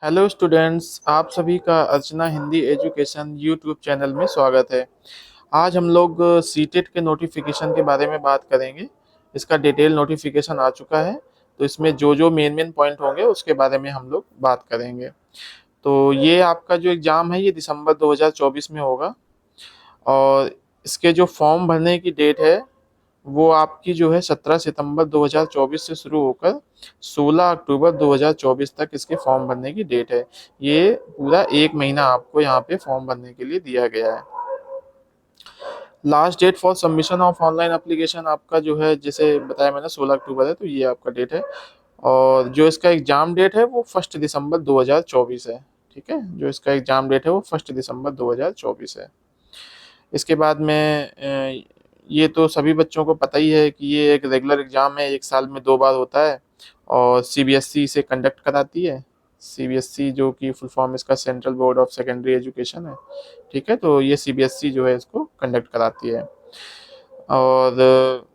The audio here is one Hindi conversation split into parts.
हेलो स्टूडेंट्स, आप सभी का अर्चना हिंदी एजुकेशन यूट्यूब चैनल में स्वागत है। आज हम लोग सीटेट के नोटिफिकेशन के बारे में बात करेंगे। इसका डिटेल नोटिफिकेशन आ चुका है, तो इसमें जो जो मेन मेन पॉइंट होंगे उसके बारे में हम लोग बात करेंगे। तो ये आपका जो एग्ज़ाम है ये दिसंबर 2024 में होगा, और इसके जो फॉर्म भरने की डेट है वो आपकी जो है 17 सितंबर 2024 से शुरू होकर 16 अक्टूबर 2024 तक इसके फॉर्म भरने की डेट है। ये पूरा एक महीना आपको यहाँ पे फॉर्म भरने के लिए दिया गया है। Last date for submission of online application आपका जो है, जैसे बताया मैंने, 16 अक्टूबर है, तो ये आपका डेट है। और जो इसका एग्ज़ाम डेट है वो 1 दिसंबर 2024 है। ठीक है, जो इसका एग्ज़ाम डेट है वो 1 दिसंबर 2024 है। इसके बाद में ये तो सभी बच्चों को पता ही है कि ये एक रेगुलर एग्ज़ाम है, एक साल में 2 बार होता है, और सीबीएसई इसे कंडक्ट कराती है। सीबीएसई जो कि फुल फॉर्म इसका central board of secondary education है। ठीक है, तो ये सीबीएसई जो है इसको कंडक्ट कराती है। और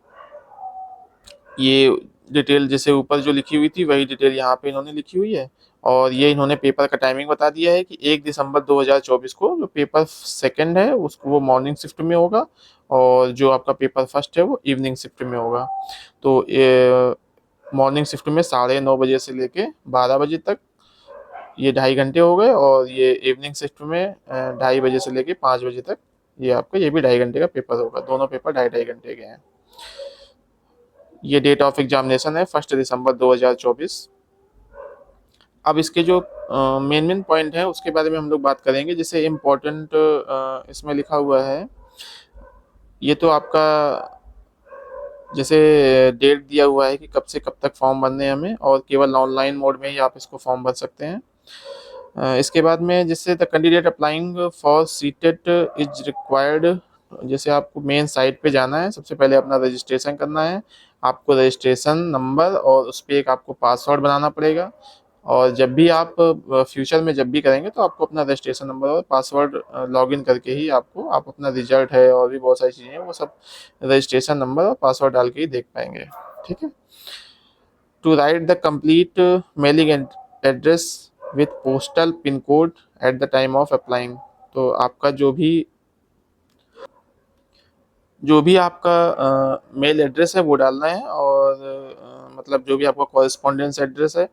ये डिटेल जैसे ऊपर जो लिखी हुई थी वही डिटेल यहाँ पे इन्होंने लिखी हुई है। और ये इन्होंने पेपर का टाइमिंग बता दिया है कि 1 दिसंबर 2024 को जो पेपर सेकंड है उसको वो मॉर्निंग शिफ्ट में होगा, और जो आपका पेपर फर्स्ट है वो इवनिंग शिफ्ट में होगा। तो मॉर्निंग शिफ्ट में 9:30 बजे से लेके 12 बजे तक ये 2.5 घंटे हो गए, और ये इवनिंग शिफ्ट में 2:30 बजे से लेके 5 बजे तक ये आपका ये भी 2.5 घंटे का पेपर होगा। दोनों पेपर 2.5 2.5 घंटे के हैं। ये डेट ऑफ एग्जामिनेशन है 1 दिसंबर 2024। अब इसके जो मेन मेन पॉइंट है उसके बारे में हम लोग बात करेंगे। जैसे इम्पोर्टेंट इसमें लिखा हुआ है, ये तो आपका जैसे डेट दिया हुआ है कि कब से कब तक फॉर्म भरने हैं हमें, और केवल ऑनलाइन मोड में ही आप इसको फॉर्म भर सकते हैं। इसके बाद में जैसे the candidate applying for CTET is required, जैसे आपको मेन साइट पे जाना है, सबसे पहले अपना रजिस्ट्रेशन करना है। आपको रजिस्ट्रेशन नंबर और उस पर एक आपको पासवर्ड बनाना पड़ेगा। और जब भी आप फ्यूचर में जब भी करेंगे तो आपको अपना रजिस्ट्रेशन नंबर और पासवर्ड लॉगिन करके ही आपको आप अपना रिजल्ट है और भी बहुत सारी चीज़ें हैं वो सब रजिस्ट्रेशन नंबर और पासवर्ड डाल के ही देख पाएंगे। ठीक है। To write the complete mailing address with postal pin code at the time of applying, तो आपका जो भी आपका मेल एड्रेस है वो डालना है, और मतलब जो भी आपका कॉरेस्पॉन्डेंस एड्रेस है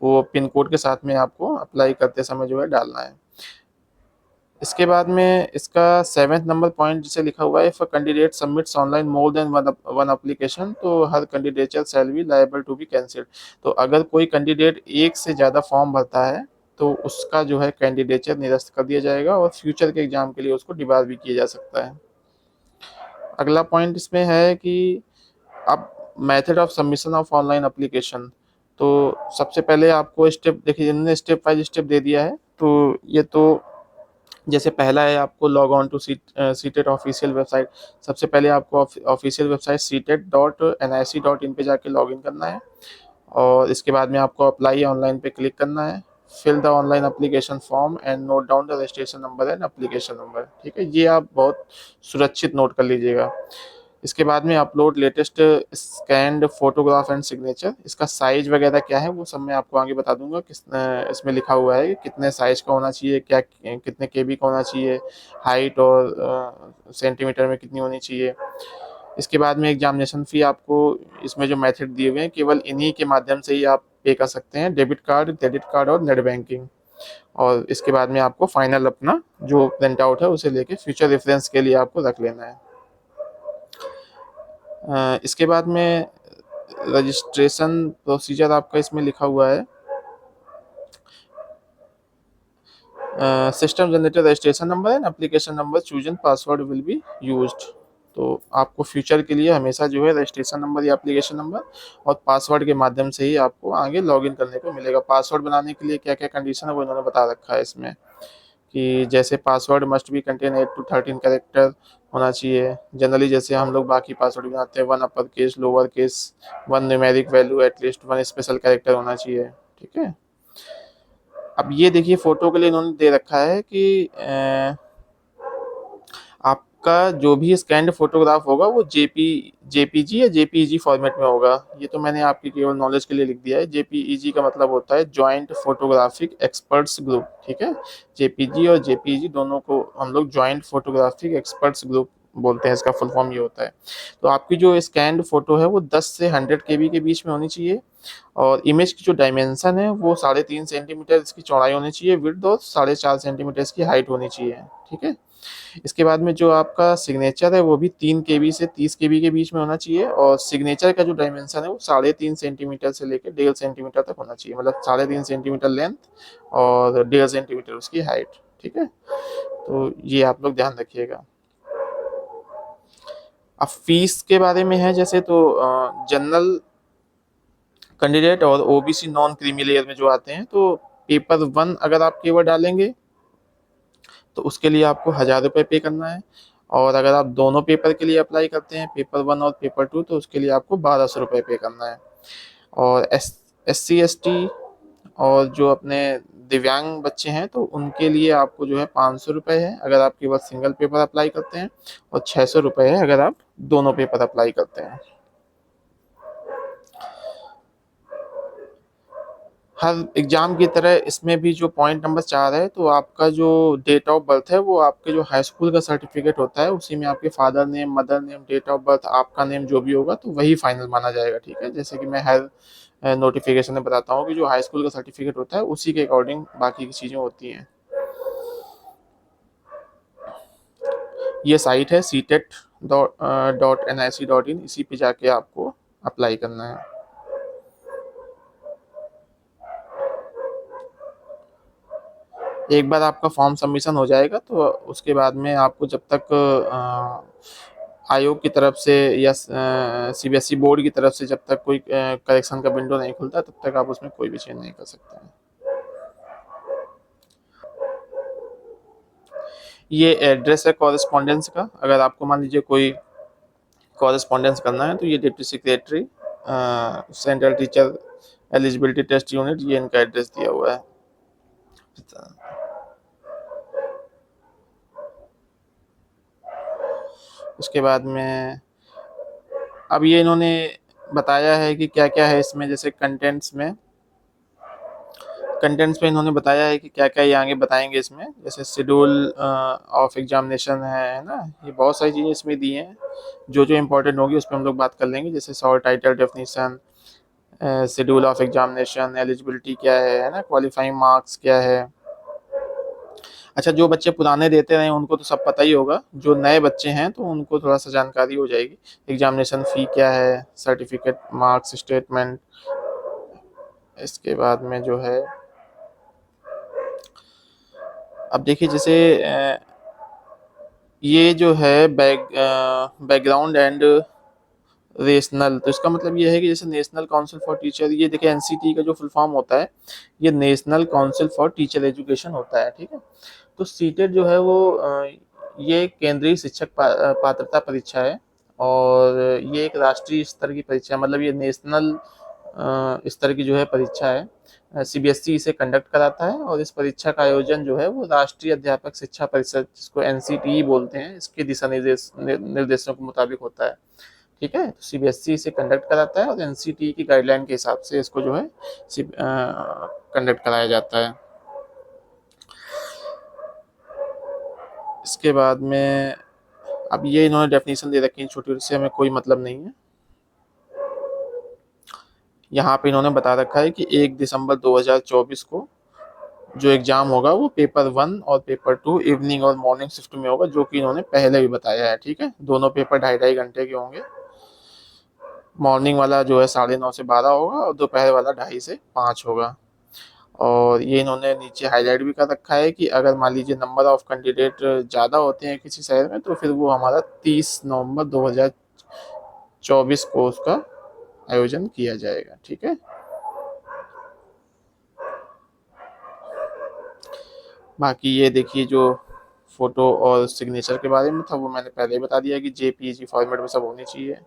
वो पिन कोड के साथ में आपको अप्लाई करते समय जो है डालना है। इसके बाद में इसका 7th नंबर पॉइंट जिसे लिखा हुआ है, if a candidate submits online more than one application तो हर candidature shall be liable to be cancelled. तो अगर कोई कैंडिडेट एक से ज़्यादा फॉर्म भरता है तो उसका जो है कैंडिडेचर निरस्त कर दिया जाएगा, और फ्यूचर के एग्जाम के लिए उसको डिबार भी किया जा सकता है। अगला पॉइंट इसमें है कि अब method of submission of online application. तो सबसे पहले आपको स्टेप देखिए, इन्होंने स्टेप वाइज स्टेप दे दिया है। तो ये तो जैसे पहला है, आपको log on to CTET official website. सबसे पहले आपको ऑफिशियल वेबसाइट CTET.nic.in पे जाके लॉग इन करना है, और इसके बाद में आपको अप्लाई ऑनलाइन पे क्लिक करना है। Fill the online application form and note down the registration number and application number. ठीक है, ये आप बहुत सुरक्षित नोट कर लीजिएगा। इसके बाद में upload latest scanned photograph and signature. इसका साइज वगैरह क्या है वो सब मैं आपको आगे बता दूंगा। इसमें लिखा हुआ है कि कितने साइज का होना चाहिए, क्या कितने केबी का होना चाहिए, हाइट और सेंटीमीटर में कितनी होनी चाहिए। इसके बाद में एग्जामिनेशन फ़ी आपको इसमें जो मेथड दिए हुए हैं केवल इन्हीं के माध्यम से ही आप पे कर सकते हैं, डेबिट कार्ड, क्रेडिट कार्ड और नेट बैंकिंग। और इसके बाद में आपको फाइनल अपना जो प्रिंट आउट है उसे लेके फ्यूचर रेफरेंस के लिए आपको रख लेना है। इसके बाद में रजिस्ट्रेशन प्रोसीजर आपका इसमें लिखा हुआ है। System generated registration number and application number chosen password will be used. तो आपको फ्यूचर के लिए हमेशा जो है रजिस्ट्रेशन नंबर या एप्लीकेशन नंबर और पासवर्ड के माध्यम से ही आपको आगे लॉगिन करने को मिलेगा। पासवर्ड बनाने के लिए क्या क्या कंडीशन है वो इन्होंने बता रखा है इसमें, कि जैसे password must be contain 8 to 13 character होना चाहिए। जनरली जैसे हम लोग बाकी पासवर्ड बनाते हैं, 1 upper case, lower case, 1 numeric value, at least 1 special character होना चाहिए। ठीक है। अब ये देखिए फोटो के लिए इन्होंने दे रखा है कि आप का जो भी स्कैन्ड फोटोग्राफ होगा वो जेपीजी या जेपीईजी फॉर्मेट में होगा। ये तो मैंने आपकी केवल नॉलेज के लिए लिख दिया है। जेपीईजी का मतलब होता है जॉइंट फोटोग्राफिक एक्सपर्ट्स ग्रुप, ठीक है। जेपीजी और जेपीईजी दोनों को हम लोग जॉइंट फोटोग्राफिक एक्सपर्ट्स ग्रुप बोलते हैं, इसका फुल फॉर्म ये होता है। तो आपकी जो स्कैन्ड फोटो है वो 10 से 100 केबी के बीच में होनी चाहिए, और इमेज की जो डायमेंशन है वो 3.5 सेंटीमीटर इसकी चौड़ाई होनी चाहिए, विड्थ और 4.5 सेंटीमीटर इसकी हाइट होनी चाहिए, ठीक है। इसके बाद में जो आपका सिग्नेचर है वो भी 3 केबी से 30 केबी के बीच में होना चाहिए, और सिग्नेचर का जो डायमेंशन है वो 3.5 सेंटीमीटर से लेकर 1.5 सेंटीमीटर तक होना चाहिए, मतलब 3.5 सेंटीमीटर लेंथ और 1.5 सेंटीमीटर उसकी हाइट, ठीक है। तो ये आप लोग ध्यान रखिएगा। अब फीस के बारे में है जैसे, तो जनरल कैंडिडेट और ओबीसी नॉन क्रीमी लेयर में जो आते हैं, तो पेपर 1 अगर आप केवल डालेंगे तो उसके लिए आपको 1,000 रुपये पे करना है, और अगर आप दोनों पेपर के लिए अप्लाई करते हैं, पेपर 1 और पेपर 2, तो उसके लिए आपको 1,200 रुपये पे करना है। और SC ST और जो अपने दिव्यांग बच्चे हैं तो उनके लिए आपको जो है 500 रुपये है अगर आप केवल सिंगल पेपर अप्लाई करते हैं, और 600 रुपये है अगर आप दोनों पेपर अप्लाई करते हैं। हर एग्जाम की तरह इसमें भी जो पॉइंट नंबर 4 है, तो आपका जो डेट ऑफ बर्थ है वो आपके जो हाई स्कूल का सर्टिफिकेट होता है उसी में आपके father name, mother name, date of birth, आपका नेम जो भी होगा तो वही फाइनल माना जाएगा, ठीक है। जैसे कि मैं हर नोटिफिकेशन में बताता हूँ कि जो हाई स्कूल का सर्टिफिकेट होता है उसी के अकॉर्डिंग बाकी की चीज़ें होती हैं। ये साइट है CTET.nic.in, इसी पे जाके आपको अप्लाई करना है। एक बार आपका फॉर्म सबमिशन हो जाएगा तो उसके बाद में आपको जब तक आयोग की तरफ से या CBSE बोर्ड की तरफ से जब तक कोई करेक्शन का विंडो नहीं खुलता तब तक आप उसमें कोई भी चेंज नहीं कर सकते हैं। ये एड्रेस है कॉरेस्पॉन्डेंस का। अगर आपको मान लीजिए कोई कॉरेस्पॉन्डेंस करना है तो ये deputy secretary, central teacher eligibility test unit, ये इनका एड्रेस दिया हुआ है। उसके बाद में अब ये इन्होंने बताया है कि क्या क्या है इसमें, जैसे कंटेंट्स में इन्होंने बताया है कि क्या क्या ये आगे बताएंगे इसमें, जैसे शेड्यूल ऑफ एग्जामिनेशन है ना, ये बहुत सारी चीज़ें इसमें दी हैं। जो जो इम्पोर्टेंट होगी उस पर हम लोग बात कर लेंगे, जैसे short title definition, schedule of examination, eligibility क्या है ना, क्वालिफाइंग मार्क्स क्या है। अच्छा, जो बच्चे पुराने देते रहे उनको तो सब पता ही होगा, जो नए बच्चे हैं तो उनको थोड़ा सा जानकारी हो जाएगी। एग्जामिनेशन फ़ी क्या है, सर्टिफिकेट, मार्क्स स्टेटमेंट। इसके बाद में जो है, अब देखिए जैसे ये जो है बैकग्राउंड एंड रेशनल, तो इसका मतलब ये है कि जैसे नेशनल काउंसिल फॉर टीचर, ये देखिए NCT का जो फुल फॉर्म होता है ये national council for teacher education होता है, ठीक है। तो सीटेट जो है वो ये केंद्रीय शिक्षक पात्रता परीक्षा है, और ये एक राष्ट्रीय स्तर की परीक्षा है, मतलब ये नेशनल स्तर की जो है परीक्षा है। CBSE इसे कंडक्ट कराता है, और इस परीक्षा का आयोजन जो है वो राष्ट्रीय अध्यापक शिक्षा परिषद, जिसको NCTE बोलते हैं, इसके दिशा निर्देशों के मुताबिक होता है, ठीक है। तो CBSE इसे कंडक्ट कराता है, और NCTE की गाइडलाइन के हिसाब से इसको जो है कंडक्ट कराया जाता है। इसके बाद में अब ये इन्होंने डेफिनेशन दे रखी है छोटी, से हमें कोई मतलब नहीं है। यहाँ पे इन्होंने बता रखा है कि 1 दिसंबर 2024 को जो एग्जाम होगा वो पेपर 1 और पेपर 2 इवनिंग और मॉर्निंग शिफ्ट में होगा, जो कि इन्होंने पहले भी बताया है, ठीक है। दोनों पेपर 2.5-2.5 घंटे के होंगे। मॉर्निंग वाला जो है 9:30 से 12 होगा, और दोपहर वाला 2:30 से 5 होगा। और ये इन्होंने नीचे हाईलाइट भी कर रखा है कि अगर मान लीजिए नंबर ऑफ कैंडिडेट ज़्यादा होते हैं किसी शहर में, तो फिर वो हमारा 30 नवंबर 2024 को उसका आयोजन किया जाएगा, ठीक है। बाकी ये देखिए जो फोटो और सिग्नेचर के बारे में था वो मैंने पहले ही बता दिया कि JPEG फॉर्मेट में सब होनी चाहिए।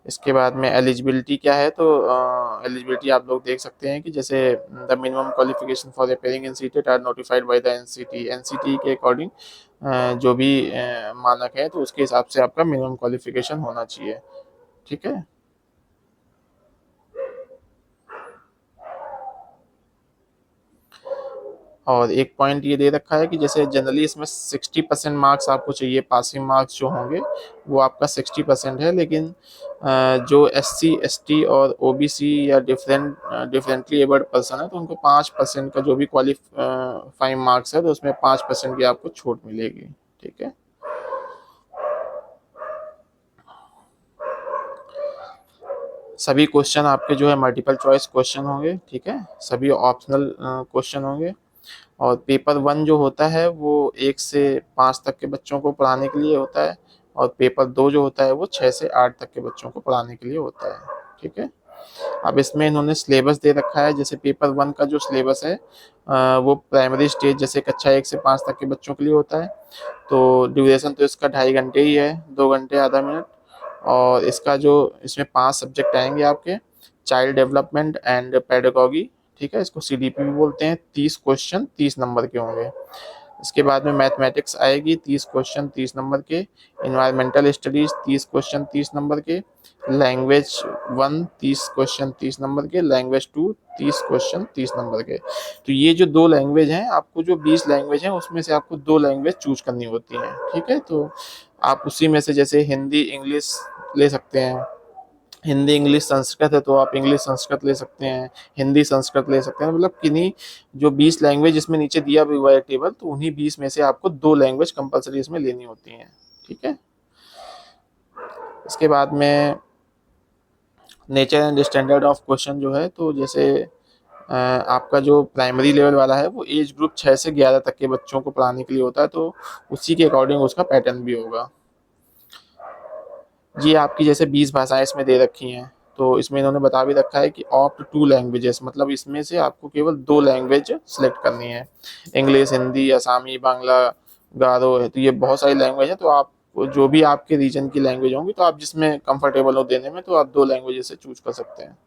इसके बाद में एलिजिबिलिटी क्या है, तो एलिजिबिलिटी आप लोग देख सकते हैं कि जैसे the minimum qualification for appearing in CTET are notified by the NCT. NCT के अकॉर्डिंग जो भी मानक है तो उसके हिसाब से आपका मिनिमम क्वालिफिकेशन होना चाहिए। ठीक है। और एक पॉइंट ये दे रखा है कि जैसे जनरली इसमें 60% मार्क्स आपको चाहिए, पासिंग मार्क्स जो होंगे वो आपका 60% है, लेकिन जो एससी एसटी और ओबीसी या डिफरेंटली एबल्ड पर्सन है तो उनको 5% का जो भी क्वालिफाइंग मार्क्स है तो उसमें 5% की आपको छूट मिलेगी। ठीक है। सभी क्वेश्चन आपके जो है मल्टीपल चॉइस क्वेश्चन होंगे। ठीक है, सभी ऑप्शनल क्वेश्चन होंगे। और पेपर 1 जो होता है वो 1 से 5 तक के बच्चों को पढ़ाने के लिए होता है, और पेपर 2 जो होता है वो 6 से 8 तक के बच्चों को पढ़ाने के लिए होता है। ठीक है। अब इसमें इन्होंने सिलेबस दे रखा है। जैसे पेपर 1 का जो सिलेबस है वो प्राइमरी स्टेज जैसे कक्षा 1 से 5 तक के बच्चों के लिए होता है। तो ड्यूरेशन तो इसका 2.5 घंटे ही है, 2 घंटे आधा मिनट। और इसका जो इसमें 5 सब्जेक्ट आएंगे आपके, चाइल्ड डेवलपमेंट एंड पेडागॉजी। ठीक है, इसको सीडीपी भी बोलते हैं। 30 क्वेश्चन 30 नंबर के होंगे। इसके बाद में मैथमेटिक्स आएगी, 30 क्वेश्चन 30 नंबर के। इन्वायरमेंटल स्टडीज 30 क्वेश्चन 30 नंबर के। लैंग्वेज 1 30 क्वेश्चन 30 नंबर के। लैंग्वेज 2 30 क्वेश्चन 30 नंबर के। तो ये जो 2 लैंग्वेज हैं, आपको जो 20 लैंग्वेज हैं उसमें से आपको 2 लैंग्वेज चूज करनी होती हैं। ठीक है, तो आप उसी में से जैसे हिंदी इंग्लिश ले सकते हैं। हिंदी इंग्लिश संस्कृत है तो आप इंग्लिश संस्कृत ले सकते हैं, हिंदी संस्कृत ले सकते हैं। मतलब किन्हीं जो 20 लैंग्वेज इसमें नीचे दिया भी हुआ है टेबल, तो उन्हीं 20 में से आपको 2 लैंग्वेज कंपलसरी इसमें लेनी होती हैं। ठीक है। इसके बाद में nature and standard of question जो है, तो जैसे आपका जो प्राइमरी लेवल वाला है वो एज ग्रुप 6 से 11 तक के बच्चों को पढ़ाने के लिए होता है, तो उसी के अकॉर्डिंग उसका पैटर्न भी होगा। ये आपकी जैसे 20 भाषाएं इसमें दे रखी हैं, तो इसमें इन्होंने बता भी रखा है कि ऑप्ट 2 लैंग्वेजेस, मतलब इसमें से आपको केवल 2 लैंग्वेज सिलेक्ट करनी है। इंग्लिश, हिंदी, असामी, बांग्ला, गारो है, तो ये बहुत सारी लैंग्वेज है। तो आप जो भी आपके रीजन की लैंग्वेज होंगी तो आप जिसमें कंफर्टेबल हो देने में, तो आप 2 लैंग्वेज से चूज कर सकते हैं।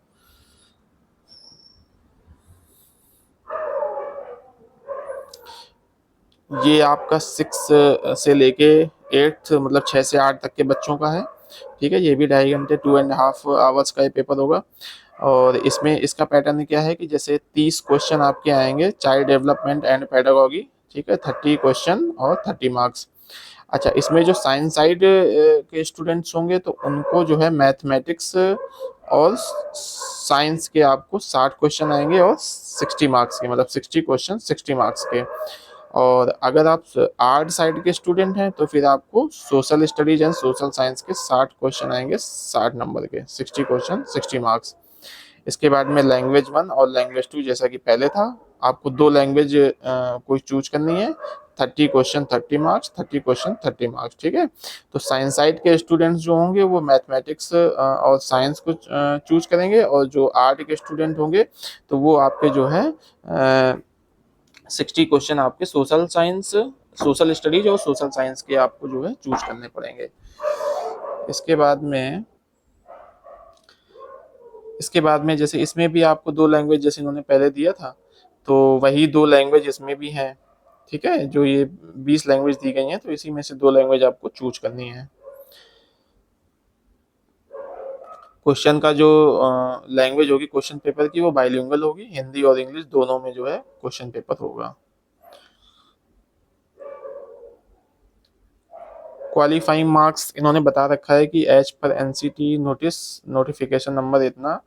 ये आपका 6 से लेके 8 मतलब 6 से 8 तक के बच्चों का है। ठीक है, ये भी 2.5 घंटे 2.5 आवर्स का ये पेपर होगा। और इसमें इसका पैटर्न क्या है कि जैसे 30 क्वेश्चन आपके आएंगे चाइल्ड डेवलपमेंट एंड पेडागॉजी। ठीक है, 30 क्वेश्चन और 30 मार्क्स। अच्छा, इसमें जो साइंस साइड के स्टूडेंट्स होंगे तो उनको जो है मैथमेटिक्स और साइंस के आपको 60 क्वेश्चन आएंगे और 60 मार्क्स के, मतलब 60 क्वेश्चन 60 मार्क्स के। और अगर आप आर्ट साइड के स्टूडेंट हैं तो फिर आपको social studies and social science के 60 क्वेश्चन आएंगे 60 नंबर के, 60 क्वेश्चन 60 मार्क्स। इसके बाद में लैंग्वेज 1 और लैंग्वेज 2 जैसा कि पहले था, आपको 2 लैंग्वेज कोई चूज करनी है। 30 क्वेश्चन 30 मार्क्स, 30 क्वेश्चन 30 मार्क्स। ठीक है, तो साइंस साइड के स्टूडेंट्स जो होंगे वो मैथमेटिक्स और साइंस को चूज करेंगे, और जो आर्ट के स्टूडेंट होंगे तो वो आपके जो है 60 क्वेश्चन आपके सोशल साइंस, सोशल स्टडीज और सोशल साइंस के आपको जो है चूज करने पड़ेंगे। इसके बाद में जैसे इसमें भी आपको 2 लैंग्वेज जैसे इन्होंने पहले दिया था, तो वही 2 लैंग्वेज इसमें भी हैं। ठीक है, जो ये 20 लैंग्वेज दी गई हैं तो इसी में से 2 लैंग्वेज आपको चूज करनी है। क्वेश्चन का जो लैंग्वेज होगी क्वेश्चन पेपर की वो बाइलिंगुअल होगी, हिंदी और इंग्लिश दोनों में जो है क्वेश्चन पेपर होगा। क्वालिफाइंग मार्क्स इन्होंने बता रखा है कि as per NCT notice notification number इतना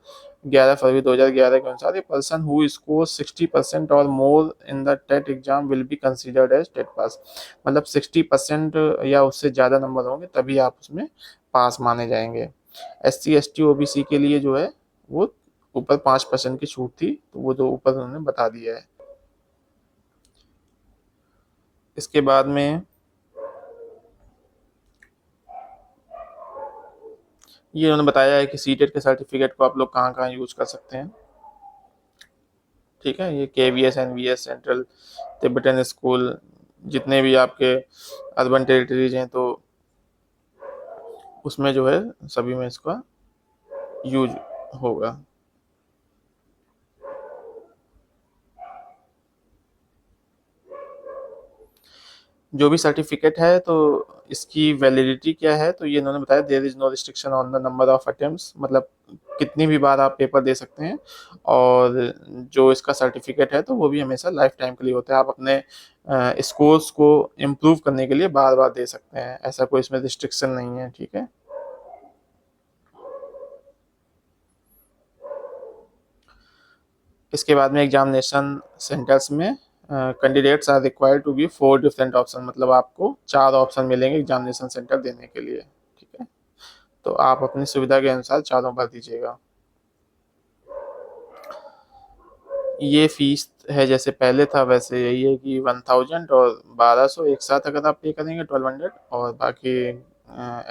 11 फरवरी 2011 के अनुसार, ए पर्सन हु स्कोर 60% और more in the TET exam will be considered as TET pass. मतलब 60% या उससे ज़्यादा नंबर होंगे तभी आप उसमें पास माने जाएंगे। SC ST OBC के लिए जो है वो ऊपर 5% की छूट थी, तो वो जो ऊपर उन्होंने बता दिया है। इसके बाद में ये उन्होंने बताया है कि सीटेट के सर्टिफिकेट को आप लोग कहाँ कहाँ यूज कर सकते हैं। ठीक है, ये KVS NVS central Tibetan school, जितने भी आपके अर्बन टेरिटरीज हैं तो उसमें जो है सभी में इसका यूज होगा। जो भी सर्टिफिकेट है तो इसकी वैलिडिटी क्या है, तो ये इन्होंने बताया there is no restriction on the number of attempts, मतलब कितनी भी बार आप पेपर दे सकते हैं। और जो इसका सर्टिफिकेट है तो वो भी हमेशा लाइफ टाइम के लिए होता है, आप अपने स्कोर्स को इम्प्रूव करने के लिए बार बार दे सकते हैं, ऐसा कोई इसमें रिस्ट्रिक्शन नहीं है। ठीक है। इसके बाद में एग्जामिनेशन सेंटर्स में candidates are required to be 4 different option, मतलब आपको 4 ऑप्शन मिलेंगे एग्जामिनेशन सेंटर देने के लिए। ठीक है। तो आप अपनी सुविधा के अनुसार चारों भर दीजिएगा। ये फीस है जैसे पहले था वैसे यही है कि 1000 और 1200 एक साथ अगर आप पे करेंगे 1200, और बाकी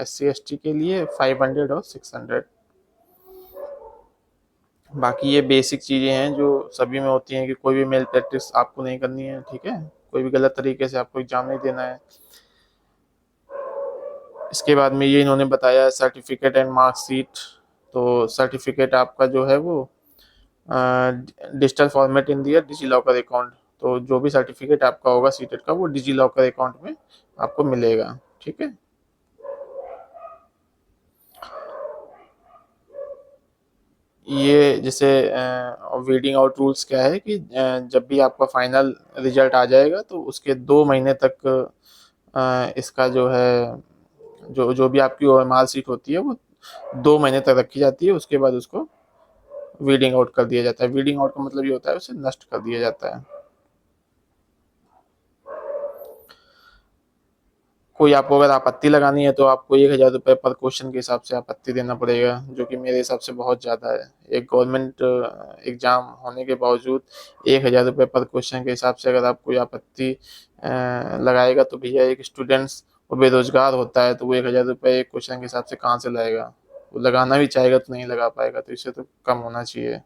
SC ST के लिए 500 और 600। बाकी ये बेसिक चीज़ें हैं जो सभी में होती हैं कि कोई भी मेल प्रैक्टिस आपको नहीं करनी है। ठीक है। कोई भी गलत तरीके से आपको एग्जाम नहीं देना है। इसके बाद में ये इन्होंने बताया सर्टिफिकेट एंड मार्कशीट। तो सर्टिफिकेट आपका जो है वो डिजिटल फॉर्मेट इन दिया डिजी लॉकर अकाउंट, तो जो भी सर्टिफिकेट आपका होगा सीटेट का वो डिजी लॉकर अकाउंट में आपको मिलेगा। ठीक है। ये जैसे वीडिंग आउट रूल्स क्या है कि जब भी आपका फाइनल रिजल्ट आ जाएगा तो उसके 2 महीने तक इसका जो है जो जो भी आपकी OMR सीट होती है वो 2 महीने तक रखी जाती है, उसके बाद उसको वीडिंग आउट कर दिया जाता है। वीडिंग आउट का मतलब ये होता है उसे नष्ट कर दिया जाता है। कोई आपको अगर आपत्ति लगानी है तो आपको 1000 रुपये पर क्वेश्चन के हिसाब से आपत्ति देना पड़ेगा, जो कि मेरे हिसाब से बहुत ज़्यादा है। एक गवर्नमेंट एग्जाम होने के बावजूद 1000 रुपये पर क्वेश्चन के हिसाब से अगर आप कोई आपत्ति लगाएगा तो भैया एक स्टूडेंट्स वो बेरोजगार होता है तो वो 1000 रुपये एक क्वेश्चन के हिसाब से कहाँ से लाएगा। वो लगाना भी चाहेगा तो नहीं लगा पाएगा, तो इससे तो कम होना चाहिए।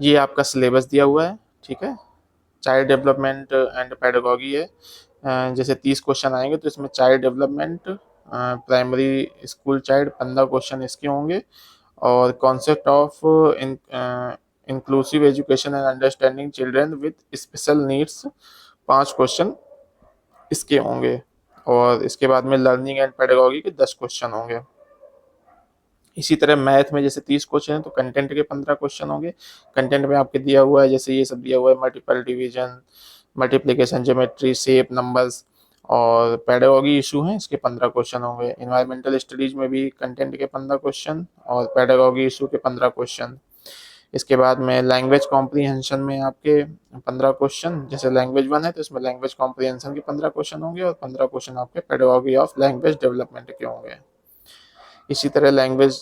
ये आपका सिलेबस दिया हुआ है। ठीक है। चाइल्ड डेवलपमेंट एंड पेडागॉजी है। जैसे 30 क्वेश्चन आएंगे तो इसमें child development primary school child 15 question इसके होंगे, और concept of inclusive education and understanding children with special needs 5 question इसके होंगे, और इसके बाद में लर्निंग एंड पेडागॉजी के 10 क्वेश्चन होंगे। इसी तरह मैथ में जैसे 30 क्वेश्चन है तो कंटेंट के 15 क्वेश्चन होंगे। कंटेंट में आपके दिया हुआ है जैसे ये सब दिया हुआ है multiple division, multiplication, geometry, shape, numbers, और पेडागॉजी इशू है इसके 15 क्वेश्चन होंगे। इन्वायरमेंटल स्टडीज में भी कंटेंट के 15 क्वेश्चन और पेडागॉजी इशू के 15 क्वेश्चन। इसके बाद में लैंग्वेज कॉम्प्रीहेंशन में आपके 15 क्वेश्चन, जैसे लैंग्वेज 1 है तो इसमें लैंग्वेज कॉम्प्रीहेंशन के 15 क्वेश्चन होंगे, और 15 क्वेश्चन आपके पेडागॉजी ऑफ लैंग्वेज डेवलपमेंट के होंगे। इसी तरह लैंग्वेज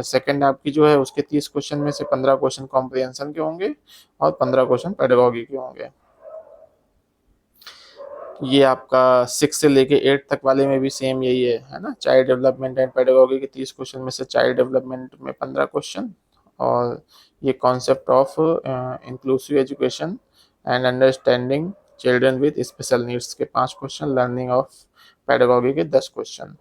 सेकंड आपकी जो है उसके 30 क्वेश्चन में से 15 क्वेश्चन कॉम्प्रिहेंशन के होंगे और 15 क्वेश्चन पेडागॉजी के होंगे। ये आपका 6 से लेके 8 तक वाले में भी सेम यही है ना। चाइल्ड डेवलपमेंट एंड पेडागॉजी के 30 क्वेश्चन में से चाइल्ड डेवलपमेंट में 15 क्वेश्चन, और ये concept of inclusive education and understanding children with special needs के 5 क्वेश्चन, लर्निंग ऑफ पेडागॉजी के 10 क्वेश्चन।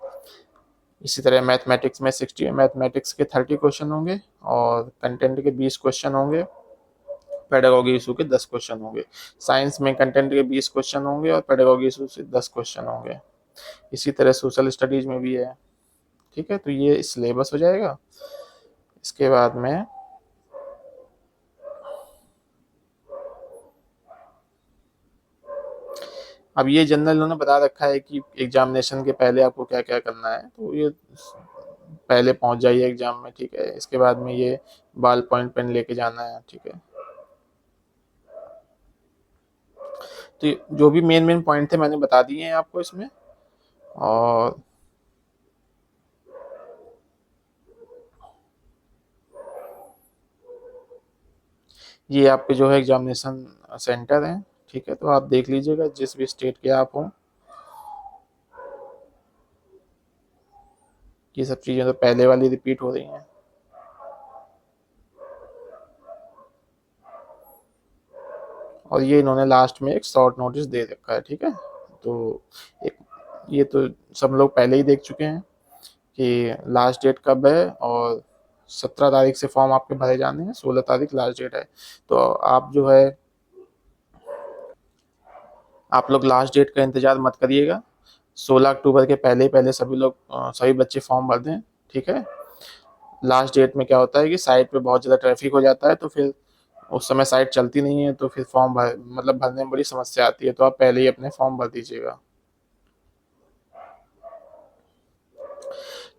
इसी तरह मैथमेटिक्स में 60 मैथमेटिक्स के 30 क्वेश्चन होंगे, और कंटेंट के 20 क्वेश्चन होंगे, पेडागॉजी इशू के 10 क्वेश्चन होंगे। साइंस में कंटेंट के 20 क्वेश्चन होंगे और पेडागॉजी इशू से 10 क्वेश्चन होंगे। इसी तरह सोशल स्टडीज में भी है। ठीक है। तो ये सिलेबस हो जाएगा। इसके बाद में अब ये जनरल इन्होंने बता रखा है कि एग्जामिनेशन के पहले आपको क्या क्या करना है, तो ये पहले पहुंच जाइए एग्जाम में। ठीक है। इसके बाद में ये बॉल पॉइंट पेन लेके जाना है। ठीक है। तो जो भी मेन मेन पॉइंट थे मैंने बता दिए हैं आपको इसमें। और ये आपके जो है एग्जामिनेशन सेंटर हैं। ठीक है। तो आप देख लीजिएगा जिस भी स्टेट के आप हों। ये सब चीज़ें तो पहले वाली रिपीट हो रही हैं। और ये इन्होंने लास्ट में एक शॉर्ट नोटिस दे रखा है। ठीक है। तो एक ये तो सब लोग पहले ही देख चुके हैं कि लास्ट डेट कब है, और 17 तारीख से फॉर्म आपके भरे जाने हैं, 16 तारीख लास्ट डेट है। तो आप जो है, आप लोग लास्ट डेट का इंतजार मत करिएगा, 16 अक्टूबर के पहले पहले सभी लोग सभी बच्चे फॉर्म भर दें, ठीक है। लास्ट डेट में क्या होता है कि साइट पे बहुत ज़्यादा ट्रैफिक हो जाता है, तो फिर उस समय साइट चलती नहीं है, तो फिर फॉर्म भरने में बड़ी समस्या आती है, तो आप पहले ही अपने फॉर्म भर दीजिएगा।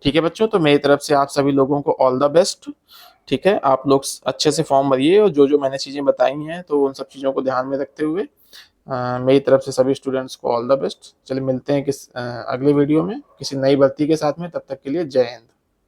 ठीक है बच्चों, तो मेरी तरफ से आप सभी लोगों को ऑल द बेस्ट। ठीक है, आप लोग अच्छे से फॉर्म भरिए, और जो जो मैंने चीज़ें बताई हैं तो उन सब चीज़ों को ध्यान में रखते हुए मेरी तरफ से सभी स्टूडेंट्स को ऑल द बेस्ट। चलिए मिलते हैं अगले वीडियो में किसी नई भर्ती के साथ में, तब तक के लिए जय हिंद।